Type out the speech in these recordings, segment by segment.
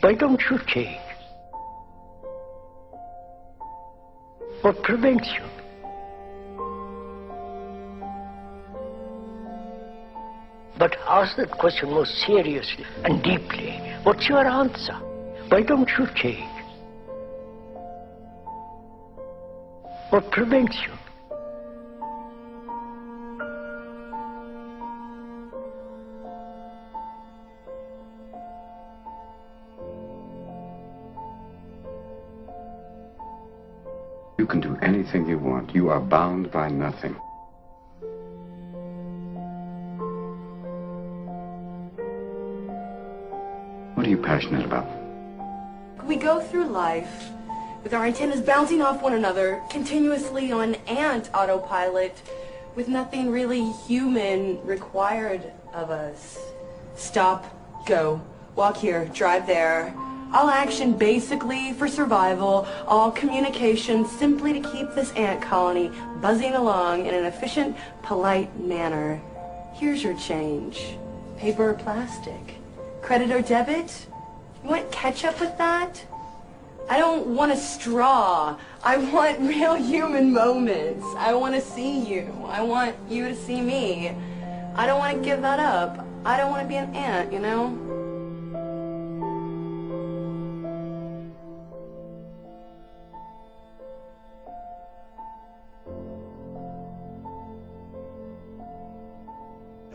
Why don't you change? What prevents you? But ask that question more seriously and deeply. What's your answer? Why don't you change? What prevents you? You can do anything you want. You are bound by nothing. What are you passionate about? We go through life with our antennas bouncing off one another, continuously on ant autopilot, with nothing really human required of us. Stop, go, walk here, drive there. All action basically for survival, all communication simply to keep this ant colony buzzing along in an efficient, polite manner. Here's your change. Paper or plastic? Credit or debit? You want ketchup with that? I don't want a straw. I want real human moments. I want to see you. I want you to see me. I don't want to give that up. I don't want to be an ant, you know?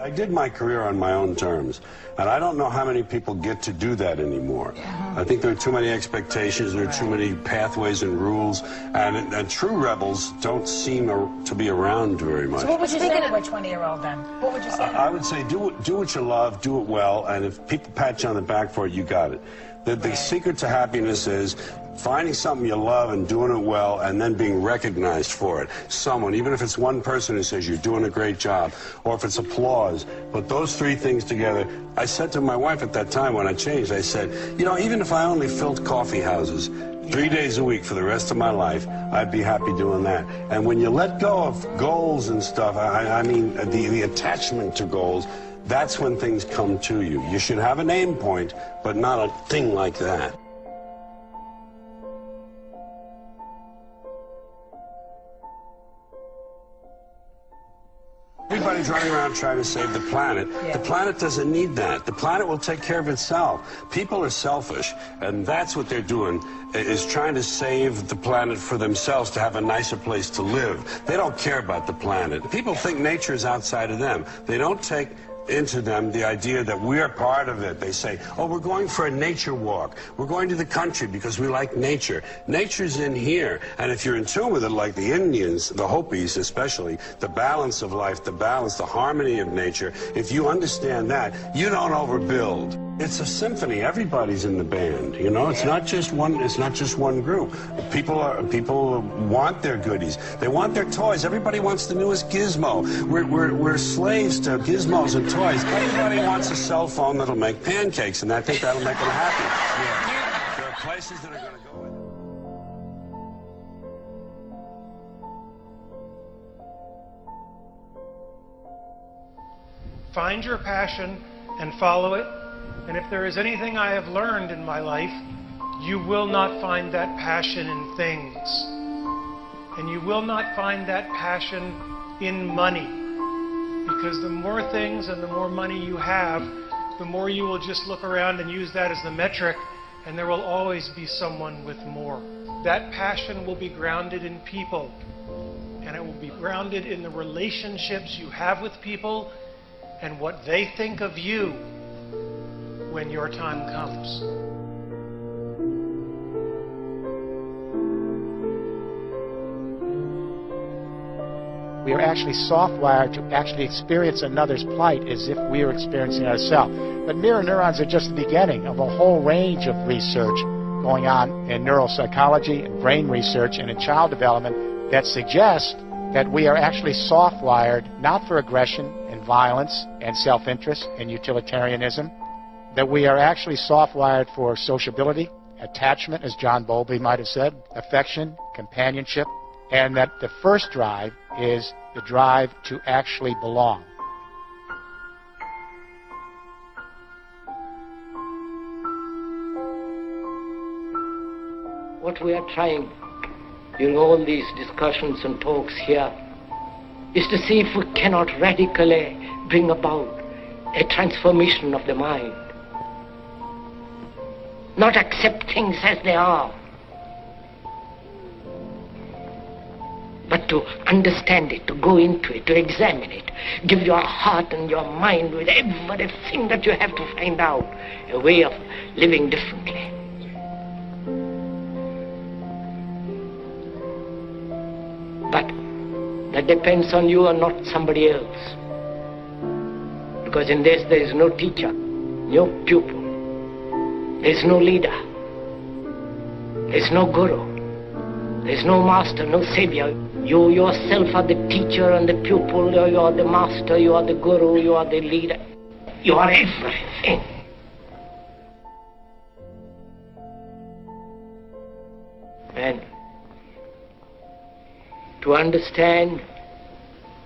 I did my career on my own terms, and I don't know how many people get to do that anymore. I think there are too many expectations, there are too many pathways and rules, and true rebels don't seem to be around very much. So what would you say to a 20-year-old then? What would you say? I would say do what you love, do it well, and if people pat you on the back for it, you got it. The secret to happiness is finding something you love and doing it well, and then being recognized for it. Someone, even if it's one person who says you're doing a great job, or if it's applause, put those three things together. I said to my wife at that time when I changed, I said, you know, even if I only filled coffee houses 3 days a week for the rest of my life, I'd be happy doing that. And when you let go of goals and stuff, I mean the attachment to goals, that's when things come to you. You should have an aim point, but not a thing like that. Everybody's running around trying to save the planet. Yeah. The planet doesn't need that. The planet will take care of itself. People are selfish, and that's what they're doing, is trying to save the planet for themselves to have a nicer place to live. They don't care about the planet. People think nature is outside of them. They don't take into them the idea that we're part of it. They say, oh, we're going for a nature walk. We're going to the country because we like nature. Nature's in here. And if you're in tune with it, like the Indians, the Hopis especially, the balance of life, the balance, the harmony of nature, if you understand that, you don't overbuild. It's a symphony. Everybody's in the band. You know, it's not just one group. People want their goodies. They want their toys. Everybody wants the newest gizmo. We're slaves to gizmos and toys. Everybody wants a cell phone that'll make pancakes, and I think that'll make them happy. Yeah. There are places that are going to go with it. Find your passion and follow it. And if there is anything I have learned in my life, you will not find that passion in things. And you will not find that passion in money. Because the more things and the more money you have, the more you will just look around and use that as the metric, and there will always be someone with more. That passion will be grounded in people, and it will be grounded in the relationships you have with people and what they think of you when your time comes. We are actually soft-wired to actually experience another's plight as if we are experiencing it ourselves. But mirror neurons are just the beginning of a whole range of research going on in neuropsychology and brain research and in child development that suggests that we are actually soft-wired not for aggression and violence and self-interest and utilitarianism, that we are actually soft-wired for sociability, attachment, as John Bowlby might have said, affection, companionship, and that the first drive is the drive to actually belong. what we are trying in all these discussions and talks here is to see if we cannot radically bring about a transformation of the mind. Not accept things as they are, but to understand it, to go into it, to examine it, give your heart and your mind with everything that you have to find out a way of living differently. But that depends on you and not somebody else. Because in this there is no teacher, no pupil, there is no leader, there is no guru. There is no master, no savior. You yourself are the teacher and the pupil. You are the master, you are the guru, you are the leader. You are everything. And to understand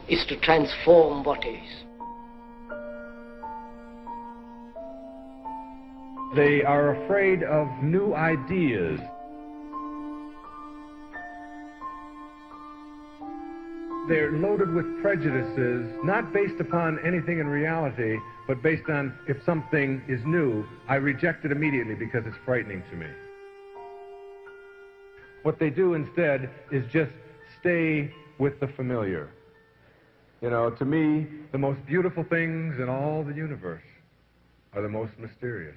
is to transform what is. They are afraid of new ideas. They're loaded with prejudices, not based upon anything in reality, but based on if something is new, I reject it immediately because it's frightening to me. What they do instead is just stay with the familiar. You know, to me, the most beautiful things in all the universe are the most mysterious.